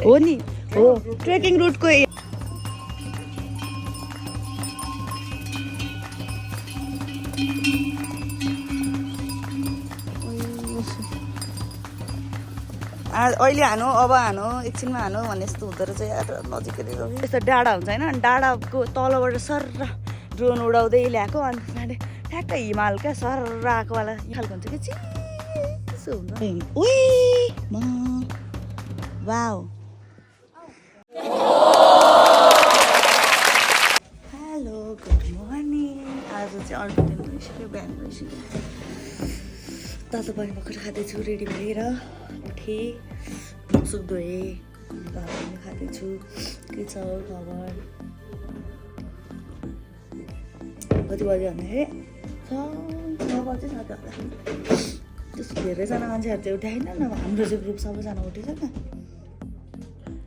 हो नि हो ट्रेकिङ रुटको अहिले हानु अब हानु एकछिनमा हानु भन्ने यस्तो हुँदो रहेछ यार नजिकै यस्तो डाँडा हुन्छ होइन डाँडाको तलबाट सर ड्रोन उडाउँदै ल्याएको अनि त्यसमा ठ्याक्कै हिमाल क्या सर आएकोवाला खालको हुन्छ कि चिसो हुन्छ वाउ हेलो गुड मर्निङ आज चाहिँ अर्को दिन भइसक्यो बिहान भइसक्यो तातो पानी भर्खर खाँदैछु रेडी भएर उठेँ मुखसुख धोएँ भात पनि खाँदैछु के छ खबर कति बज्यो भन्दाखेरि 6 बजी छ त त्यस्तो धेरैजना मान्छेहरू चाहिँ उठाएन नभए हाम्रो चाहिँ ग्रुप सबैजना उठेछ त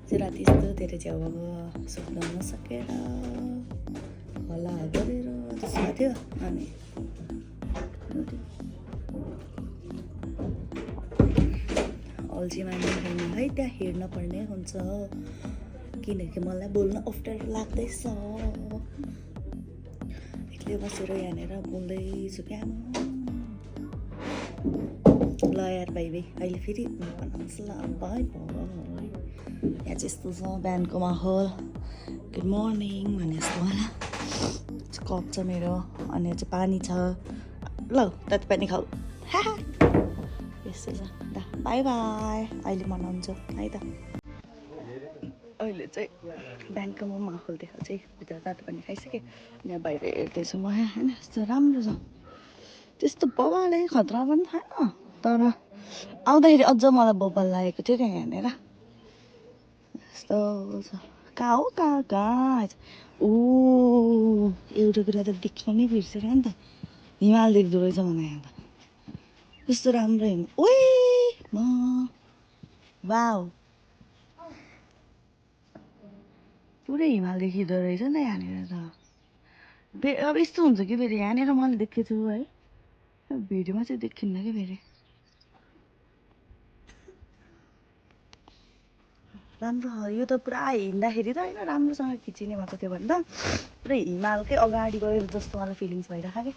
चाहिँ राति यस्तो धेरै च्याउ अब सुत्न नसकेर हल्ला गरेर त्यस्तो थियो अनि अल्छी मान्छे छैन है त्यहाँ हेर्न पर्ने हुन्छ किनकि मलाई बोल्न अप्ठ्यारो लाग्दैछ एक्लै बसेर यहाँनिर बोल्दैछु क्या ल यार भाइ अहिले फेरि बनाउँछ ल बाई बाई यहाँ चाहिँ यस्तो छ बिहानको माहौल गुड मर्निङ भने जस्तो होला कप छ मेरो अनि चाहिँ पानी छ ल तातो पानी खाऊ यस्तो छ ल बाई बाई अहिले मनाउँछु है त अहिले चाहिँ बिहानको म माहौल देखाएको चाहिँ भित्र तातो पानी खाइसकेँ यहाँ बाहिर हेर्दैछु म होइन यस्तो राम्रो छ त्यस्तो बबाले खतरा पनि थिएन तर आउँदाखेरि अझ मलाई बबाल लागेको थियो क्या यहाँनिर यस्तो छ कहाँ हो कहाँ ऊ एउटा कुरा त देख्न नै बिर्सेर नि त हिमाल देख्दो रहेछ मलाई यहाँ त कस्तो राम्रो हिमाल ओइ म वाउ पुरै हिमाल देखिँदो रहेछ नि त यहाँनिर त अब यस्तो हुन्छ कि फेरि यहाँनिर मैले देखेको छु है भिडियोमा चाहिँ देखिन्न कि फेरि राम्रो यो त पुरा हिँड्दाखेरि त होइन राम्रोसँग खिचिने भएको थियो भने त पुरै हिमालकै अगाडि गएर जस्तो मलाई फिलिङ्स भइरहेको कि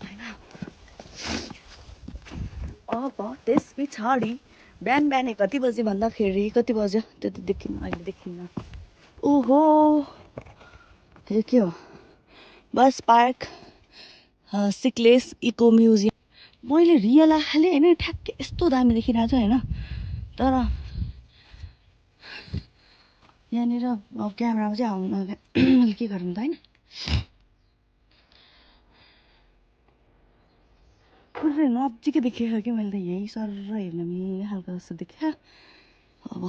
होइन अब त्यस पछाडि बिहान बिहानै कति बजी भन्दाखेरि कति बज्यो त्यो त देखिन्न अहिले देखिन्न ओहो यो के हो bus park Sikles eco museum मैले रियल आँखाले होइन ठ्याक्कै यस्तो दामी देखिरहेको छु होइन तर यहाँनिर अब क्यामेरामा चाहिँ आउनु के गरौँ त होइन पुरै नजिकै देखेको कि मैले त यहीँ सर हेर्ने खालको जस्तो देखेँ अब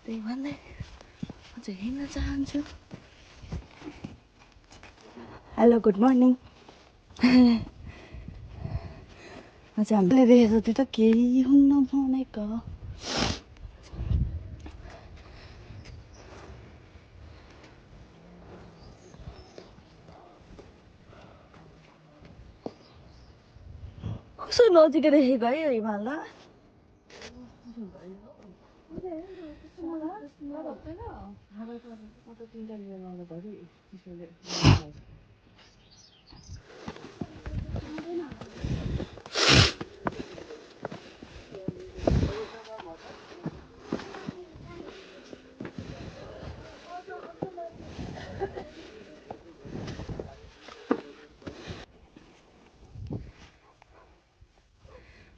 त्यही भन्दै अझै हिँड्न चाहन्छु हेलो गुड मर्निङ अझै हामीले देखेको त्यो त केही हुन्न भनेको कस्तो नजिकै देखेको है यो हिमाल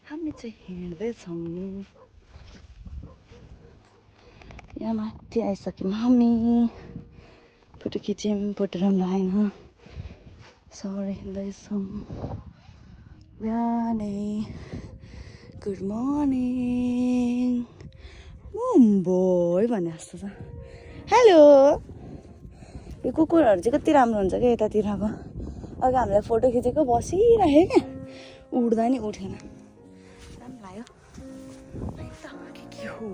हामी चाहिँ हिँड्दैछौँ यहाँ माथि आइसक्यौँ हामी फोटो खिच्यौँ फोटो राम्रो आएन सर हिँड्दैछौँ बिहानै गुड मर्निङ मुम्बई भने जस्तो छ हेलो यो कुकुरहरू चाहिँ कति राम्रो हुन्छ क्या यतातिरको अघि हामीलाई फोटो खिचेको बसिरहेँ क्या उड्दा नि उठेन राम्रो लाग्यो के हो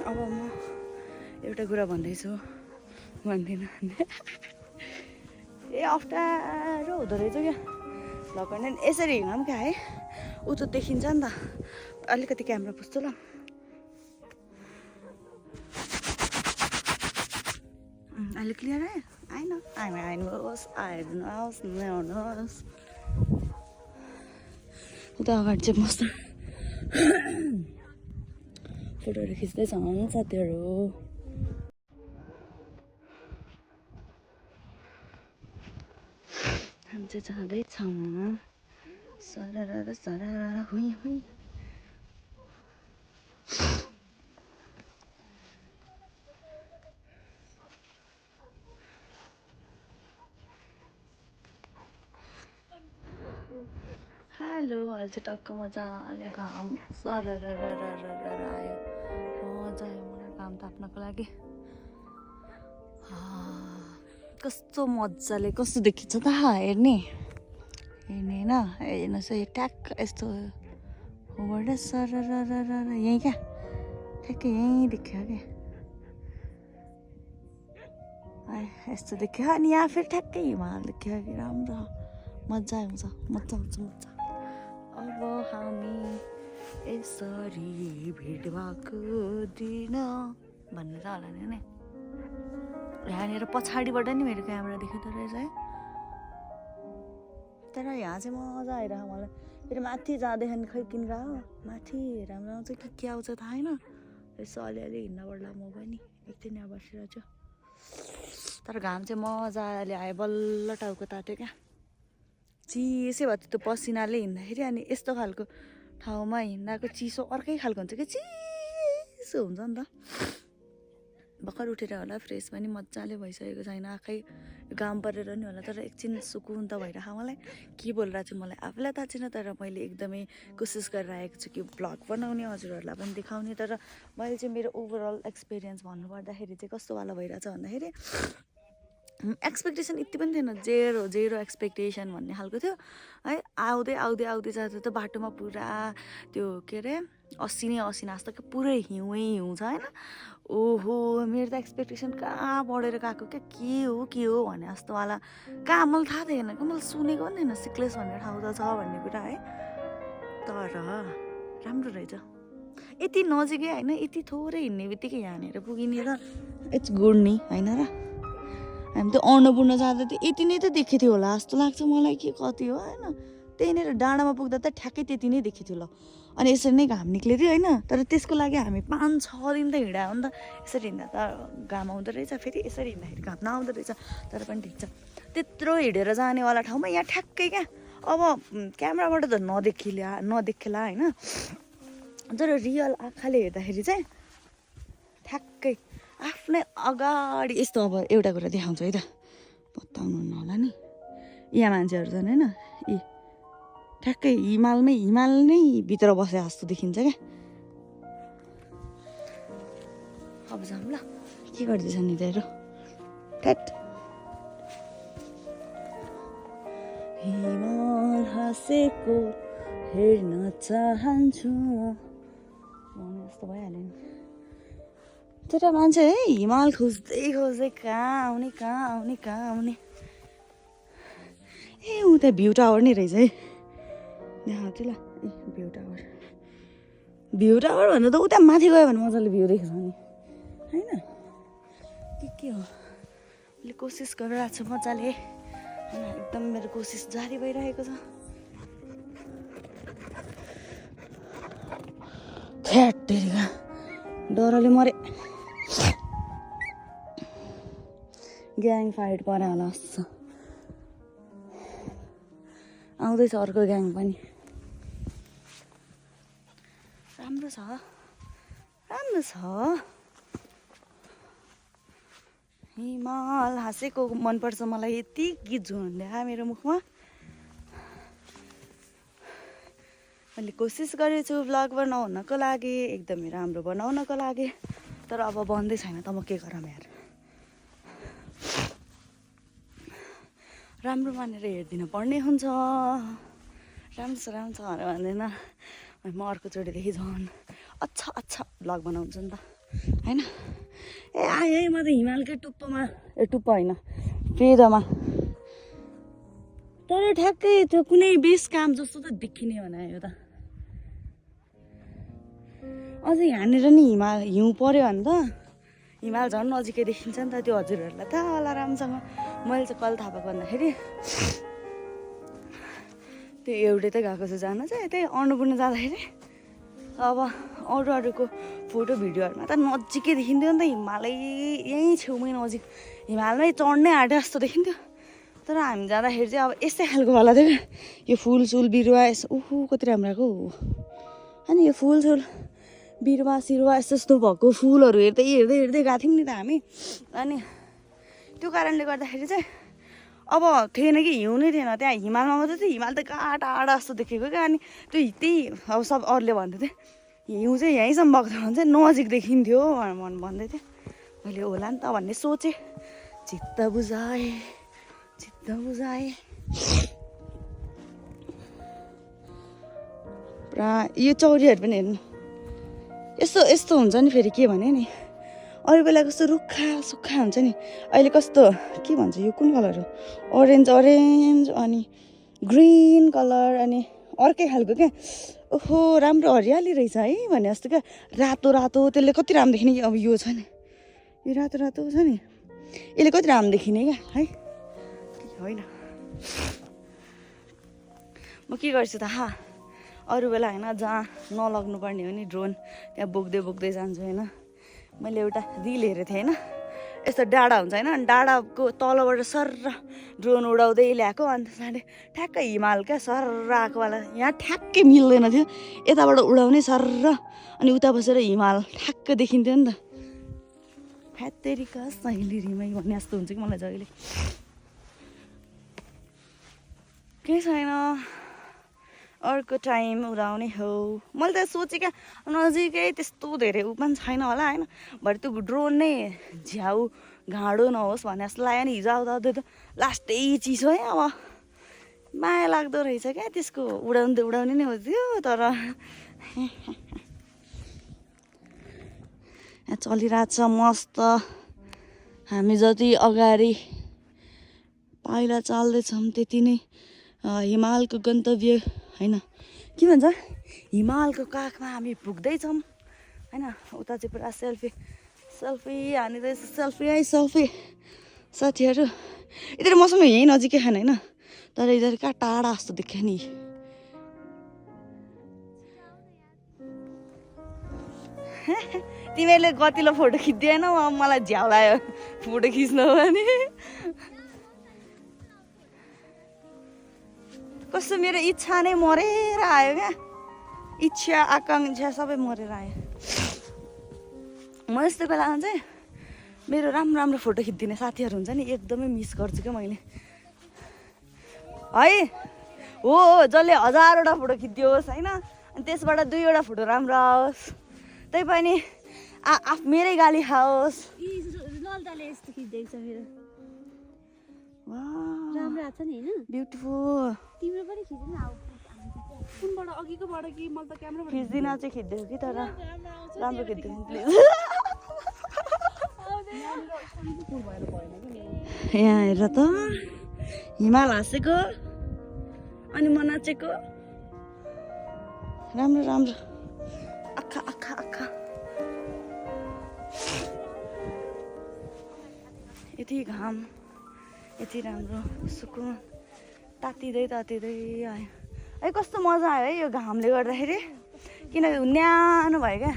अब म एउटा कुरा भन्दैछु भन्दिनँ ए अप्ठ्यारो हुँदो रहेछ क्या भ्लग गर्ने यसरी हिँडौँ क्या है ऊ त देखिन्छ नि त अलिकति क्यामेरा पुस्छु ल अहिले क्लियर है आएन आइनुहोस् ल्याउनुहोस् उता अगाडि चाहिँ मस्त फोटोहरू खिच्दैछन् साथीहरू हामी चाहिँ जाँदैछौँ सरर सरर हुई हुई हेलो अहिले चाहिँ टक्क मजाले घाम सरर आयो मजा आयो मलाई घाम ताप्नको लागि कस्तो मजाले कस्तो देखिन्छ त हेर्ने होइन हेर्नुहोस् है ट्याक्क यस्तो होबाट सरर यहीँ क्या ठ्याक्कै यहीँ देख्यो क्या यस्तो देख्यो अनि यहाँ फेरि ठ्याक्कै हिमाल देख्यो कि राम्रो मजा आउँछ मजा आउँछ अब हामी यसरी भेट भएको दिन भन्ने त होला नि यहाँनिर पछाडिबाट नि मेरो क्यामेरा देख्दो रहेछ है तर यहाँ चाहिँ मजा आइरहेको मलाई फेरि माथि जाँदाखेरि खै किन गयो माथि राम्रो आउँछ के आउँछ थाहा छैन यसो अलिअलि हिँड्न पर्ला म पनि एकछिन यहाँ बसिरहेको छु तर घाम चाहिँ मजाले आयो बल्ल टाउको तात्यो क्या चिसै भयो त्यो पसिनाले हिँड्दाखेरि अनि यस्तो खालको ठाउँमा हिँड्दाको चिसो अर्कै खालको हुन्छ कि चिसो हुन्छ नि त भर्खर उठेर होला फ्रेस पनि मजाले भइसकेको छैन आँखै घाम परेर नि होला तर एकछिन सुकुन त भइरहेको मलाई के बोलेर चाहिँ मलाई आफूलाई थाहा छैन तर मैले एकदमै कोसिस गरिरहेको छु कि भ्लग बनाउने हजुरहरूलाई पनि देखाउने तर मैले चाहिँ मेरो ओभरअल एक्सपिरियन्स भन्नुपर्दाखेरि चाहिँ कस्तोवाला भइरहेछ भन्दाखेरि एक्सपेक्टेसन यति पनि थिएन जेरो एक्सपेक्टेसन भन्ने खालको थियो है आउँदै जाँदा त बाटोमा पुरा त्यो के अरे असिना जस्तो कि पुरै हिउँ छ होइन ओहो मेरो त एक्सपेक्टेसन कहाँ बढेर गएको क्या के हो भने जस्तोवाला कहाँ मलाई थाहा थिएन क्या मैले सुनेको पनि थिएन सिक्लेस भन्ने ठाउँ त छ भन्ने कुरा है तर राम्रो रहेछ यति नजिकै होइन यति थोरै हिँड्ने बित्तिकै यहाँनिर पुगिने र इट्स गुड नि होइन र हामी त अन्नपूर्ण जाँदा त यति नै त देखेको थियो होला जस्तो लाग्छ मलाई कि कति हो होइन त्यहीँनिर डाँडामा पुग्दा त ठ्याक्कै त्यति नै देखेको थियो ल अनि यसरी नै घाम निक्ल्यो थियो होइन तर त्यसको लागि हामी 5-6 दिन त हिँड्यो हो नि त यसरी हिँड्दा त घाम आउँदो रहेछ फेरि यसरी हिँड्दाखेरि घाम नआउँदो रहेछ तर पनि ठिक छ त्यत्रो हिँडेर जानेवाला ठाउँमा यहाँ ठ्याक्कै क्या अब क्यामेराबाट त नदेखेला होइन तर रियल आँखाले हेर्दाखेरि चाहिँ ठ्याक्कै आफ्नै अगाडि यस्तो अब एउटा कुरा देखाउँछु है त बताउनु होला नि यहाँ मान्छेहरू छन् होइन यी ठ्याक्कै हिमाल नै भित्र बसे जस्तो देखिन्छ क्या अब जाऊँ ल के गर्दैछ नि तिनीहरू ट्याट हिमाल हाँसेको हेर्न चाहन्छु भने जस्तो भइहाल्यो नि तर मान्छे है हिमाल खोज्दै कहाँ आउने ए उता भ्यू टावर नि रहेछ है देखाउँछु ल ए भ्यू टावर भन्दा त उता माथि गयो भने मजाले भ्यू देख्छ नि होइन के हो मैले कोसिस गरिरहेको छु मजाले होइन एकदम मेरो कोसिस जारी भइरहेको छ थ्याटेरिका डरले मरे ग्याङ फाइट परे होला जस्तो आउँदैछ अर्को ग्याङ पनि राम्रो छ हिमाल हाँसेको मनपर्छ मलाई यति गीत झुन्ड्या मेरो मुखमा मैले कोसिस गरेको छु भ्लग बनाउनको लागि एकदमै राम्रो बनाउनको लागि तर अब बन्दै छैन त म के गरौँ यार राम्रो मानेर हेरिदिनु पर्ने हुन्छ राम्रो छ भनेर भन्दैन म अर्कोचोटिदेखि झन् अच्छा भ्लग बनाउँछु नि त होइन ए आएँ म त हिमालकै टुप्पोमा टुप्पो होइन तर ठ्याक्कै त्यो कुनै बेस काम जस्तो त देखिने भने यो त अझै यहाँनिर नि हिउँ पर्यो भने त हिमाल झन् नजिकै देखिन्छ नि त त्यो हजुरहरूलाई थाहा होला राम्रोसँग मैले चाहिँ कहिले थाहा पाएको भन्दाखेरि त्यो एउटै त गएको छ जान चाहिँ त्यही अन्नपूर्ण जाँदाखेरि अब अरूको फोटो भिडियोहरूमा त नजिकै देखिन्थ्यो नि त हिमालै यहीँ छेउमै नजिक हिमालमै चढ्नै आँटे जस्तो देखिन्थ्यो तर हामी जाँदाखेरि चाहिँ अब यस्तै खालको वाला थियो क्या यो फुलसुल बिरुवा यसो उहु कति राम्रो हो अनि यो फुलसुल बिरुवा सिरुवा यस्तो यस्तो भएको फुलहरू हेर्दै हेर्दै हेर्दै गएको थियौँ नि त हामी अनि त्यो कारणले गर्दाखेरि चाहिँ अब थिएन कि हिउँ नै थिएन त्यहाँ हिमालमा मात्रै थियो हिमाल त कहाँ टाढा जस्तो देखेको क्या अनि त्यो त्यही अब सब अरूले भन्दै थियो हिउँ चाहिँ यहीँसम्म भएको थियो भने चाहिँ नजिक देखिन्थ्यो भन्दै थियो मैले होला नि त भन्ने सोचेँ चित्त बुझाएँ पुरा यो चौरीहरू पनि हेर्नु यस्तो यस्तो हुन्छ नि फेरि के भने नि अरू बेला कस्तो रुखा सुक्खा हुन्छ नि अहिले कस्तो के भन्छ यो कुन कलर हो अरेन्ज अनि ग्रिन कलर अनि अर्कै खालको क्या ओहो राम्रो हरियाली रहेछ है भने जस्तो क्या रातो रातो त्यसले कति राम्रो देखिने कि अब यो छ नि यो रातो रातो छ नि यसले कति राम्रो देखिने क्या है होइन म के गर्छु त अरू बेला होइन जहाँ नलग्नु पर्ने हो नि ड्रोन त्यहाँ बोक्दै बोक्दै जान्छु होइन मैले एउटा रिल हेरेको थिएँ होइन यस्तो डाँडा हुन्छ होइन डाँडाको तलबाट सर्र ड्रोन उडाउँदै ल्याएको अन्त साँढे ठ्याक्कै हिमाल क्या सर्र आएकोवाला यहाँ ठ्याक्कै मिल्दैन थियो यताबाट उडाउने सर्र अनि उता बसेर हिमाल ठ्याक्कै देखिन्थ्यो नि त फ्यात्तेरिका सहेली रिमै भन्ने जस्तो हुन्छ कि मलाई जहिले केही छैन अर्को टाइम उडाउने हो मैले त सोचेँ क्या नजिकै त्यस्तो धेरै ऊ पनि छैन होला होइन भरे त्यो ड्रोन नै झ्याउ घाँडो नहोस् भन्ने जस्तो लाग्यो नि हिजो आउँदा आउँदै त लास्टै चिसो है अब माया लाग्दो रहेछ क्या त्यसको उडाउने नै हो त्यो तर यहाँ चलिरहेछ मस्त हामी जति अगाडि पाइला चाल्दैछौँ त्यति नै हिमालको गन्तव्य होइन के भन्छ हिमालको काखमा हामी पुग्दैछौँ होइन उता चाहिँ पुरा सेल्फी हानिँदैछ सेल्फी साथीहरू यतिर मसँग यहीँ नजिकै खान होइन तर इधर कहाँ टाढा जस्तो देख्यो नि तिमीहरूले गतिलो फोटो खिच्दिएन मलाई झ्याउ लाग्यो फोटो खिच्नु भने कस्तो मेरो इच्छा नै मरेर आयो क्या इच्छा आकाङ्क्षा सबै मरेर आयो म यस्तो बेलामा चाहिँ मेरो राम्रो फोटो खिचिदिने साथीहरू हुन्छ नि एकदमै मिस गर्छु क्या मैले है हो जसले 1000वटा फोटो खिचिदियोस् होइन अनि त्यसबाट 2वटा फोटो राम्रो आओस् त्यही पनि मेरै गाली खाओस् राम्रो आछ नि हैन ब्युटिफुल तिम्रो पनि खिच्नु न कुनबाट अघिकोबाट कि मैले त क्यामेराबाट खिच्दिन चाहिँ खिच्दैछु कि तर राम्रो खिच्दिनु प्लिज यहाँ हेर त हिमाल हाँसेको अनि म नाचेको राम्रो आँखा यति घाम यति राम्रो सुकुन तातिँदै आयो है कस्तो मजा आयो है यो घामले गर्दाखेरि किनकि न्यानो भयो क्या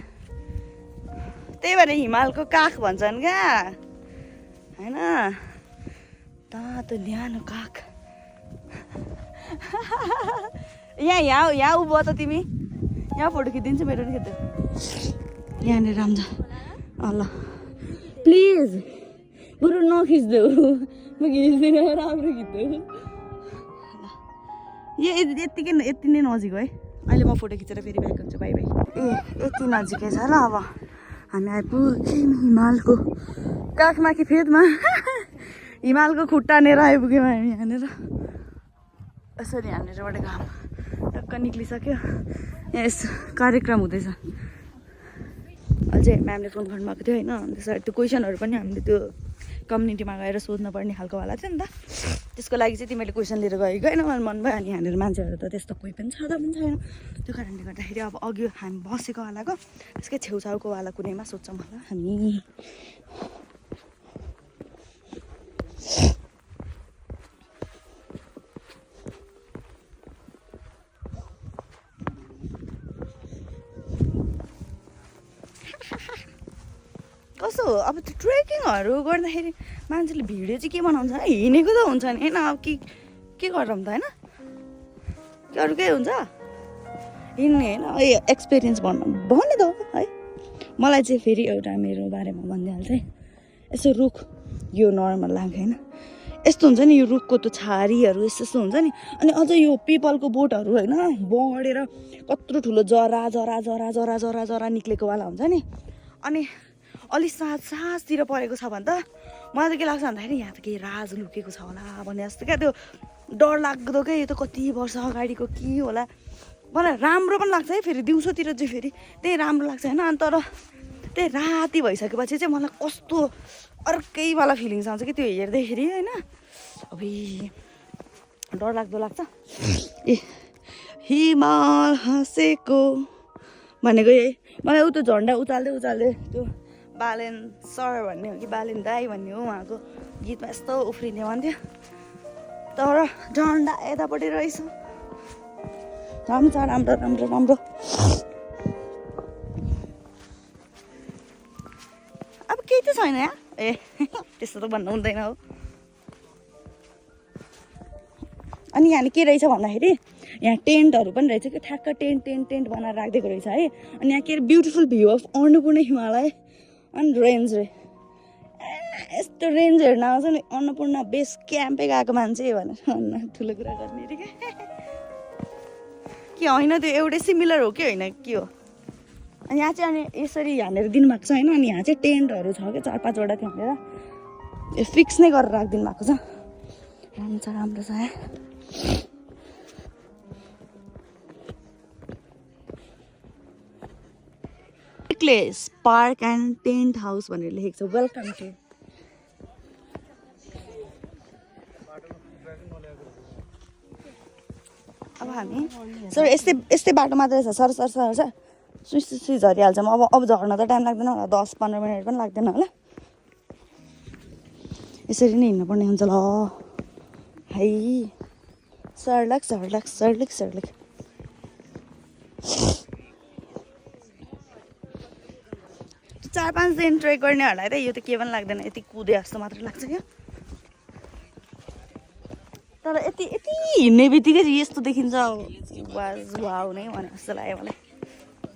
त्यही भएर हिमालको काख भन्छन् क्या होइन तातो न्यानो काख यहाँ उभो त तिमी यहाँ फोटो खिचिदिन्छु मेरो नि खिच्दै यहाँनिर राम्रो ल प्लिज बरु नखिच्देऊ म खिच्दिनँ राम्रो खिच्देऊ यति नै नजिक है अहिले म फोटो खिचेर फेरि ब्याक हुन्छु बाई यति नजिकै छ ल अब हामी आइपुग्यौँ हिमालको काखमा कि फेदमा हिमालको खुट्टा लिएर आइपुग्यौँ हामी यहाँनिर यसरी यहाँनिरबाट घाम टक्क निक्लिसक्यो यहाँ यस कार्यक्रम हुँदैछ अझै म्यामले फोन गर्नुभएको थियो होइन अन्त सर त्यो क्वेसनहरू पनि हामीले त्यो कम्युनिटीमा गएर सोध्नुपर्ने खालकोवाला थियो नि त। त्यसको लागि चाहिँ तिमीले क्वेसन लिएर गएको होइन मलाई मन भयो। अनि यहाँनिर मान्छेहरू त त्यस्तो कोही पनि छँदा पनि छैन। त्यो कारणले गर्दाखेरि अब अघि हामी बसेकोवालाको त्यसकै छेउछाउकोवाला कुनैमा सोध्छौँ होला हामी। कस्तो हो अब त्यो ट्रेकिङहरू गर्दाखेरि मान्छेले भिडियो चाहिँ के बनाउँछ हिँडेको त हुन्छ नि होइन। अब के गरौँ त होइन के अरू केही हुन्छ हिँड्ने होइन एक्सपिरियन्स भन्ने त हो है। मलाई चाहिँ फेरि एउटा मेरो बारेमा भनिदिइहाल्छ है। यसो रुख यो नर्मल लाग्यो होइन। यस्तो हुन्छ नि यो रुखको त्यो छारीहरू यस्तो यस्तो हुन्छ नि। अनि अझ यो पिपलको बोटहरू होइन बढेर कत्रो ठुलो जरा जरा जरा जरा जरा जरा निक्लेकोवाला हुन्छ नि। अनि अलिक साँझतिर परेको छ भने त मलाई त के लाग्छ भन्दाखेरि यहाँ त केही राज लुकेको छ होला भन्ने जस्तो क्या। त्यो डर लाग्दो क्या। यो त कति वर्ष अगाडिको के होला। मलाई राम्रो पनि लाग्छ है फेरि दिउँसोतिर चाहिँ फेरि त्यही राम्रो लाग्छ होइन। अनि तर त्यही राति भइसकेपछि चाहिँ मलाई कस्तो अर्कैवाला फिलिङ्स आउँछ कि त्यो हेर्दैखेरि होइन। अबे डर लाग्दो लाग्छ। ए हिमाल हाँसेको भनेको यही मलाई ऊ त्यो झन्डा उचाल्दै त्यो बालेन सर भन्ने हो कि बालेन दाई भन्ने हो उहाँको गीतमा यस्तो उफ्रिने भन्थ्यो। तर झन्डा यतापट्टि रहेछ। राम्रो छ राम्रो राम्रो राम्रो। अब केही त छैन यहाँ ए त्यस्तो त भन्नु हुँदैन हो। अनि यहाँ के रहेछ भन्दाखेरि यहाँ टेन्टहरू पनि रहेछ कि ठ्याक्क टेन्ट बनाएर राखिदिएको रहेछ है। अनि यहाँ के अरे beautiful view of Annapurna Himalaya अनि रेन्ज रे यस्तो रेन्ज हेर्न आउँछ नि। अन्नपूर्ण बेस क्याम्पै गएको मान्छे भनेर ठुलो कुरा गर्ने अरे के होइन त्यो एउटै सिमिलर हो कि होइन के हो। अनि यहाँ चाहिँ अनि यसरी हानेर दिनुभएको छ होइन। अनि यहाँ चाहिँ टेन्टहरू छ क्या 4-5वटा थियो भनेर फिक्स नै गरेर राखिदिनु भएको छ। राम्रो छ यहाँ। पार्क एन्ड टेन्ट हाउस भनेर लेखेको छ। Welcome to. अब हामी सर यस्तै बाटो मात्रै छ। सर सुई झरिहाल्छौँ। अब झर्न त टाइम लाग्दैन होला 10-15 मिनट पनि लाग्दैन होला। यसरी नै हिँड्नुपर्ने हुन्छ ल है। सर्लक 4-5 दिन ट्रेक गर्नेहरूलाई त यो त के पनि लाग्दैन। यति कुदे जस्तो मात्र लाग्छ क्या। तर यति हिँड्ने बित्तिकै यस्तो देखिन्छ वाउ नै भने जस्तो लाग्यो मलाई।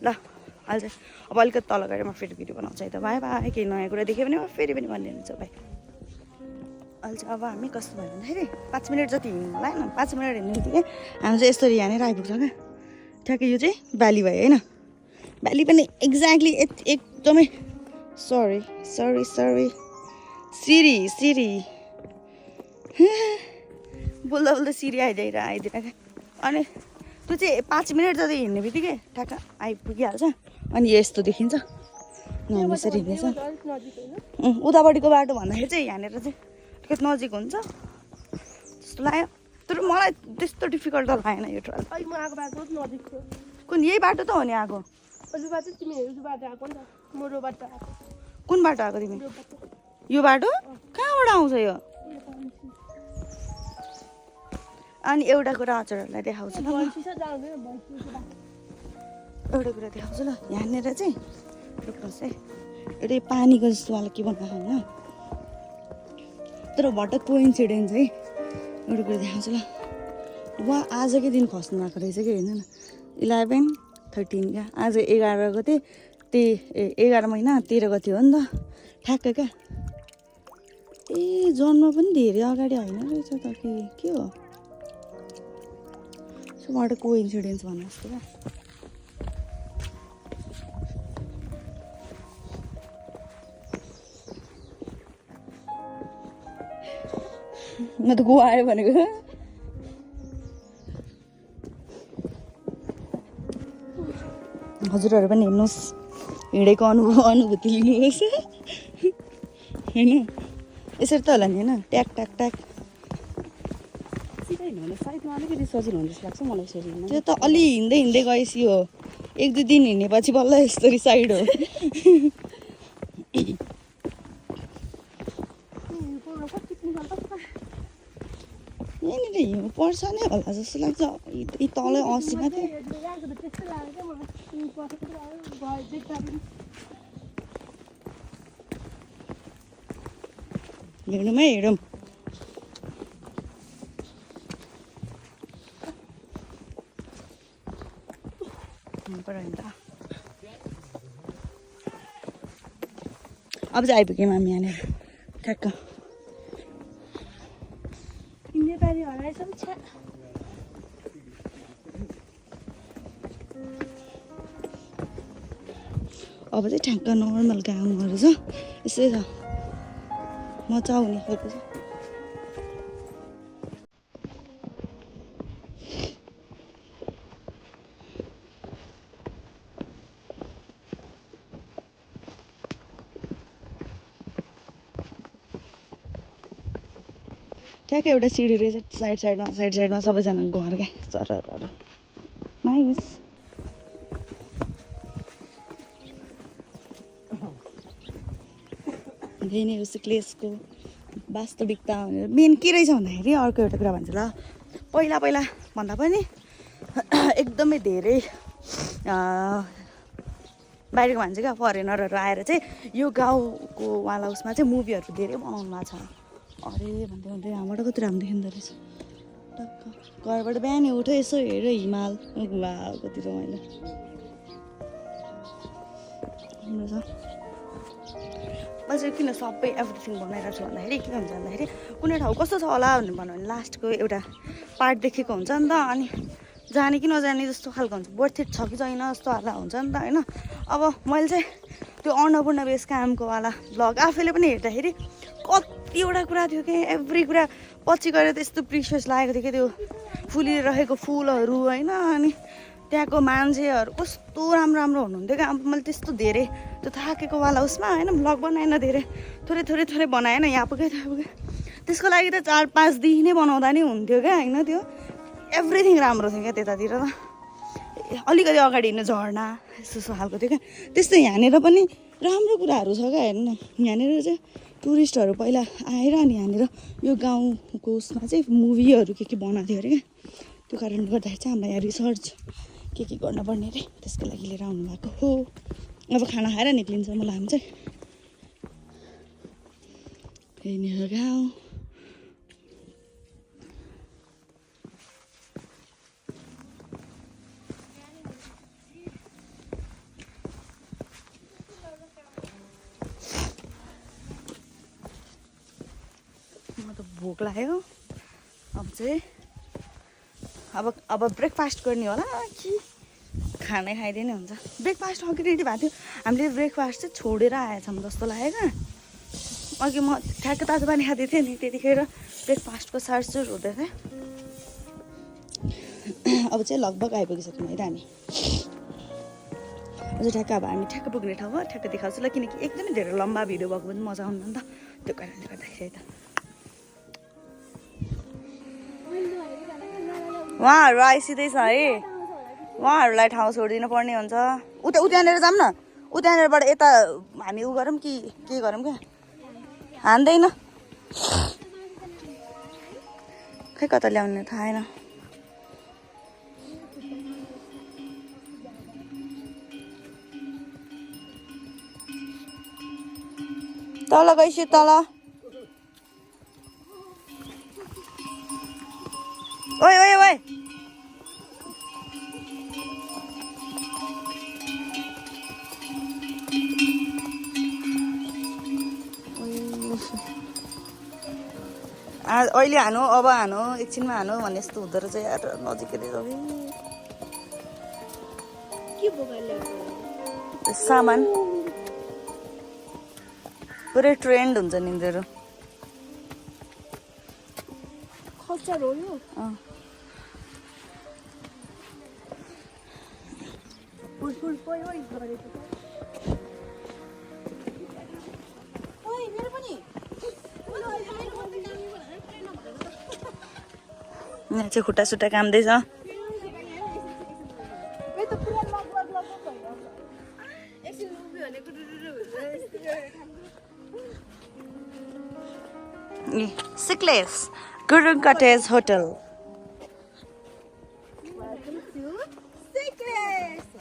ल अहिले चाहिँ अब अलिकति तल गएर म फेरि भिडियो बनाउँछु है त। बाई केही नयाँ कुरा देख्यो भने म फेरि पनि भनिदिन्छु भाइ। अहिले चाहिँ अब हामी कस्तो भयो भन्दाखेरि 5 मिनट जति हिँड्नु होला होइन। 5 मिनट हिँड्ने बित्तिकै हामी चाहिँ यस्तरी यहाँनिर आइपुग्छ क्या। ठ्याक्कै यो चाहिँ भ्याली भयो होइन। भ्याली पनि एक्ज्याक्टली एकदमै सरी सिरी बोल्दा सिरी आइदिएर क्या। अनि त्यो चाहिँ 5 मिनट जति हिँड्ने बित्तिकै ठ्याक्क आइपुगिहाल्छ। अनि यस्तो देखिन्छ। हामी यसरी हिँड्दैछ। उतापट्टिको बाटो भन्दाखेरि चाहिँ यहाँनिर चाहिँ अलिकति नजिक हुन्छ जस्तो लाग्यो। तर मलाई त्यस्तो डिफिकल्ट त लागेन यो ट्रायल। कुन यही बाटो त हो नि आएको? कुन बाटो आएको तिमी? यो बाटो कहाँबाट आउँछ यो? अनि एउटा कुरा हजुरहरूलाई देखाउँछु ल। एउटा कुरा देखाउँछु ल। यहाँनिर चाहिँ रोक्नुहोस् है। एउटा पानीको जस्तोवाला के बनाएको होइन। तर भट्ट कोइन्सिडेन्स है। एउटा कुरा देखाउँछु ल। उहाँ आजकै दिन खस्नु भएको रहेछ कि होइन 11-13 क्या। आज 11 गते त्यही 11 महिना 13 गते हो नि त ठ्याक्कै क्या। ए जन्म पनि धेरै अगाडि होइन रहेछ त के हो। वाट अ कोइन्सिडेन्स भन्नु जस्तो क्या। म त गोवा आयो भनेको। हजुरहरू पनि हेर्नुहोस् हिँडेको अनुभूति लिनुहोस् होइन। यसरी त होला नि होइन ट्याक ट्याक ट्याक सिधै हिँड्नु भने साइडमा अलिकति सजिलो हुने जस्तो लाग्छ मलाई यसरी हिँड्नु। त्यो त अलि हिँड्दै हिँड्दै गएपछि हो 1-2 दिन हिँडेपछि बल्ल यस्तरी साइड हो यहाँनिर हिउँ पर्छ नै होला जस्तो लाग्छ यी तलै असीमा थियो हिँडौँ है हिँडौँ अब चाहिँ आइपुग्यौँ हामी यहाँनिर ठ्याक्क नेपाली हराएछ पनि छ्या अब चाहिँ ठ्याक्क नर्मल गाउँहरू छ यसै छ मजा आउने खालको छ ठ्याक्कै एउटा सिडी रहेछ साइड साइडमा सबैजना घर क्या चराहरू नाइस त्यही नै हो सिक्लेसको वास्तविकता भनेर मेन के रहेछ भन्दाखेरि अर्को एउटा कुरा भन्छ ल पहिला भन्दा पनि एकदमै धेरै बाहिरको मान्छे क्या फरेनरहरू आएर चाहिँ यो गाउँको वाला उसमा चाहिँ मुभीहरू धेरै बनाउनु भएको छ अरे भन्दै यहाँबाट कति राम्रो देखिँदो रहेछ टक्क घरबाट बिहानै उठ्यो यसो हेऱ्यो हिमाल वा कति रमाइलो राम्रो छ मैले चाहिँ किन सबै एभ्रिथिङ बनाइरहेको छु भन्दाखेरि के हुन्छ भन्दाखेरि कुनै ठाउँ कस्तो छ होला भनेर भन्यो भने लास्टको एउटा पार्ट देखेको हुन्छ नि त अनि जाने कि नजाने जस्तो खालको हुन्छ वर्थ इट छ कि छैन जस्तो वाला हुन्छ नि त होइन अब मैले चाहिँ त्यो अन्नपूर्ण बेस क्याम्पकोवाला भ्लग आफैले पनि हेर्दाखेरि कतिवटा कुरा थियो कि एभ्री कुरा पछि गएर त्यस्तो प्रिसियस लागेको थियो कि त्यो फुलिरहेको फुलहरू होइन अनि त्यहाँको मान्छेहरू कस्तो राम्रो हुनुहुन्थ्यो क्या अब मैले त्यस्तो धेरै त्यो थाकेको वाला उसमा होइन भ्लग बनाएन धेरै थोरै बनाएन यहाँ पुगेँ त्यहाँ पुगेँ त्यसको लागि त 4-5 दिन नै बनाउँदा नि हुन्थ्यो क्या होइन त्यो एभ्रिथिङ राम्रो थियो क्या त्यतातिर त अलिकति अगाडि हिँड्नु झर्ना यस्तो खालको थियो क्या त्यस्तै यहाँनिर पनि राम्रो कुराहरू छ क्या हेर्नु यहाँनिर चाहिँ टुरिस्टहरू पहिला आएर अनि यहाँनिर यो गाउँको उसमा चाहिँ मुभीहरू के बनाएको थियो अरे क्या त्यो कारणले गर्दाखेरि चाहिँ हामीलाई यहाँ रिसर्च के गर्नुपर्ने अरे त्यसको लागि लिएर आउनुभएको हो अब खाना खाएर निक्लिन्छ मलाई हामी चाहिँ यही नै हो गाउँ भोक लाग्यो अब चाहिँ अब ब्रेकफास्ट गर्ने होला कि खानै खाइदिने हुन्छ ब्रेकफास्ट अघि रेडी भएको थियो हामीले ब्रेकफास्ट चाहिँ छोडेर आएछौँ जस्तो लाग्यो क्या अघि म ठ्याक्क तातो पानी खाँदै थिएँ नि त्यतिखेर ब्रेकफास्टको सारसुर हुँदै थियो अब चाहिँ लगभग आइपुगिसक्यौँ है त हामी अझ ठ्याक्क अब हामी ठ्याक्क पुग्ने ठाउँ हो ठ्याक्क देखाउँछु ल किनकि एकदमै धेरै लम्बा भिडियो भएको पनि मजा आउँदैन नि त त्यो कारणले गर्दाखेरि है त उहाँहरू आइसिँदैछ है उहाँहरूलाई ठाउँ छोडिदिनु पर्ने हुन्छ उतानिर जाऊँ न उतानिरबाट यता हामी उ गरौँ कि के गरौँ क्या हान्दैन खै कता ल्याउने थाहा छैन तल गइसक्यो तल ओइ ओइ ओइ अहिले हानु अब हानु एकछिनमा हानु भन्ने यस्तो हुँदो रहेछ यार नजिकै सामान पुरै ट्रेन्ड हुन्छ नि यिनीहरू खच्चर हो यो मेरो पनि यहाँ चाहिँ खुट्टा सुट्टा काम्दैछ। Sikles Gurung cottage hotel.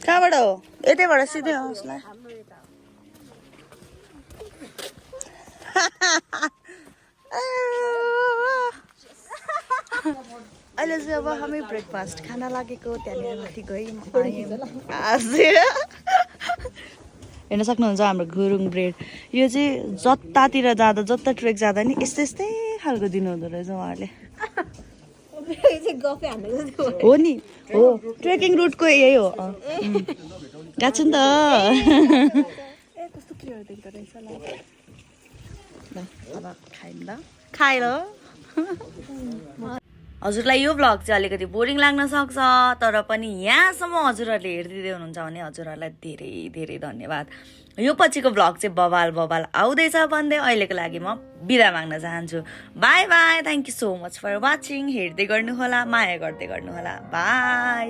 कहाँबाट हो? यतैबाट सिधै हो उसलाई। अहिले चाहिँ अब हामी ब्रेकफास्ट खान लागेको त्यहाँनिर माथि गयौँ हेर्न सक्नुहुन्छ हाम्रो गुरुङ ब्रेड। यो चाहिँ जतातिर जाँदा जता ट्रेक जाँदा नि यस्तै यस्तै खालको दिनुहुँदो रहेछ उहाँहरूले। हो नि हो ट्रेकिङ रुटको यही हो। गएको छु नि त। ल अब खाइन् ल खाएर हजुरलाई यो भ्लग चाहिँ अलिकति बोरिङ लाग्न सक्छ, तर पनि यहाँसम्म हजुरहरूले हेरिदिँदै हुनुहुन्छ भने हजुरहरूलाई धेरै धेरै धन्यवाद। यो पछिको भ्लग चाहिँ बवाल बवाल आउँदैछ भन्दै अहिलेको लागि म बिदा माग्न चाहन्छु। Bye bye, thank you so much for watching. हेर्दै गर्नुहोला, माया गर्दै गर्नुहोला। बाई।